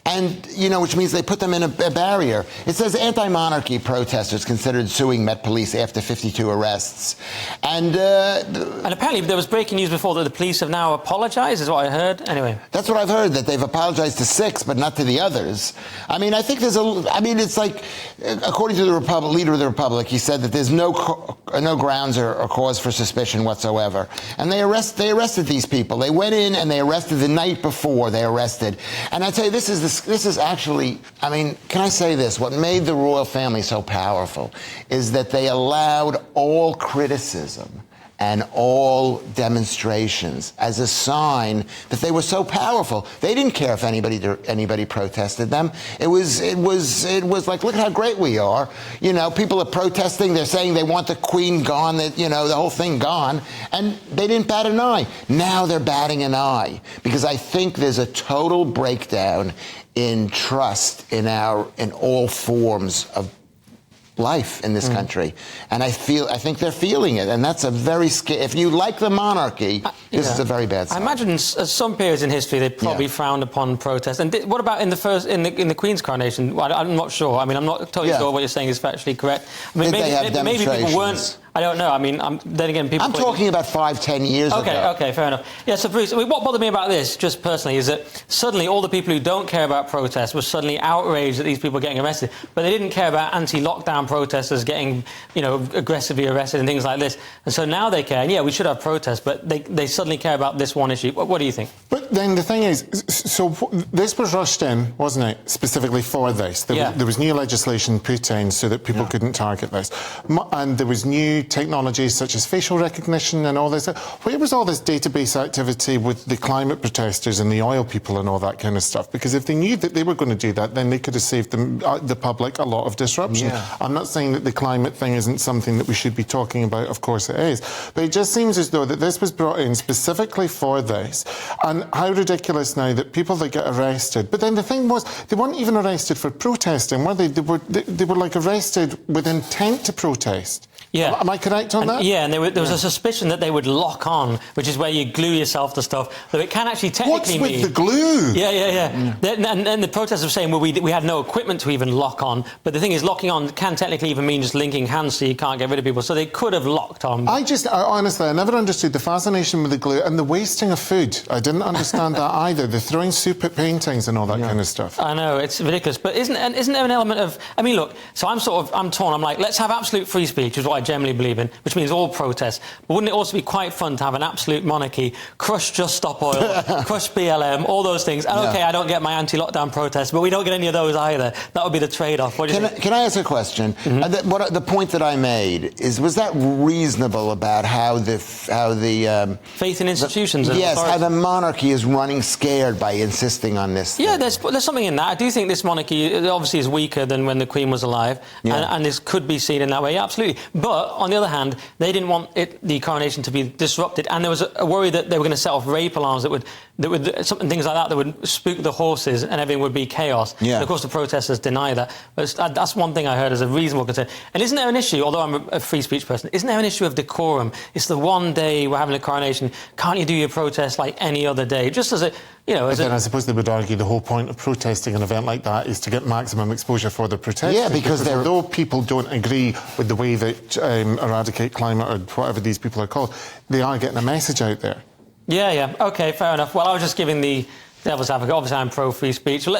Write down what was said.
and, you know, which means they put them in a barrier. It says anti-monarchy protesters considered suing Met Police after 52 arrests. And apparently there was breaking news before that the police have now apologized, is what I heard. Anyway. That's what I've heard, that they've apologized to 6, but not to the others. I mean, I think it's like, according to the leader of the Republic, he said that there's no grounds or cause for suspicion whatsoever. And they arrested these people. They went in and they arrested the night before they arrested. And I tell you, this is actually, I mean, can I say this? What made the royal family so powerful is that they allowed all criticism and all demonstrations as a sign that they were so powerful. They didn't care if anybody protested them. It was like, look at how great we are. You know, people are protesting. They're saying they want the Queen gone, that, you know, the whole thing gone, and they didn't bat an eye. Now they're batting an eye because I think there's a total breakdown in trust in all forms of life in this country, and I think they're feeling it, and that's a very scary. If you like the monarchy, this is a very bad sign. I imagine at some periods in history they probably frowned upon protest. And what about in the Queen's coronation? Well, I'm not sure. I mean, I'm not totally sure what you're saying is factually correct. I mean, maybe people weren't. I don't know. I mean, then again, people... I'm talking about 5-10 years ago. Okay, fair enough. Yeah, so Bruce, I mean, what bothered me about this, just personally, is that suddenly all the people who don't care about protests were suddenly outraged that these people were getting arrested, but they didn't care about anti-lockdown protesters getting, you know, aggressively arrested and things like this. And so now they care. And yeah, we should have protests, but they suddenly care about this one issue. What do you think? But then the thing is, so this was rushed in, wasn't it, specifically for this? There was new legislation put in so that people couldn't target this. And there was new technologies such as facial recognition and all this. Where was all this database activity with the climate protesters and the oil people and all that kind of stuff? Because if they knew that they were going to do that, then they could have saved the public a lot of disruption. Yeah. I'm not saying that the climate thing isn't something that we should be talking about. Of course it is. But it just seems as though that this was brought in specifically for this. And how ridiculous now that people that get arrested. But then the thing was, they weren't even arrested for protesting, were they? They were like arrested with intent to protest. Yeah. Am I correct on that? Yeah, and there was a suspicion that they would lock on, which is where you glue yourself to stuff. Though it can actually technically mean... What's with the glue? Yeah. And the protesters were saying, well, we had no equipment to even lock on. But the thing is, locking on can technically even mean just linking hands so you can't get rid of people. So they could have locked on. Honestly, I never understood the fascination with the glue and the wasting of food. I didn't understand that either. The throwing soup at paintings and all that kind of stuff. I know, it's ridiculous. But isn't there an element of... I mean, look, so I'm torn. I'm like, let's have absolute free speech, which is what I generally believe in, which means all protests. But wouldn't it also be quite fun to have an absolute monarchy, crush Just Stop Oil, crush BLM, all those things? And OK, I don't get my anti-lockdown protests, but we don't get any of those either. That would be the trade-off. What do you think? Can I ask a question? The point that I made was that reasonable about how the faith in institutions? Yes, how the monarchy is running scared by insisting on this. Yeah, there's something in that. I do think this monarchy obviously is weaker than when the Queen was alive, and this could be seen in that way. Yeah, absolutely. But on the other hand, they didn't want the coronation to be disrupted, and there was a worry that they were going to set off rape alarms that would things like that would spook the horses and everything would be chaos. Yeah. And of course, the protesters deny that. But that's one thing I heard as a reasonable concern. And isn't there an issue, although I'm a free speech person, isn't there an issue of decorum? It's the one day we're having a coronation. Can't you do your protest like any other day? Just as a, you know... But then I suppose they would argue the whole point of protesting an event like that is to get maximum exposure for the protesters. Yeah, because although people don't agree with the way that Eradicate Climate or whatever these people are called, they are getting a message out there. Yeah. OK, fair enough. Well, I was just giving the devil's advocate. Obviously, I'm pro-free speech. Well,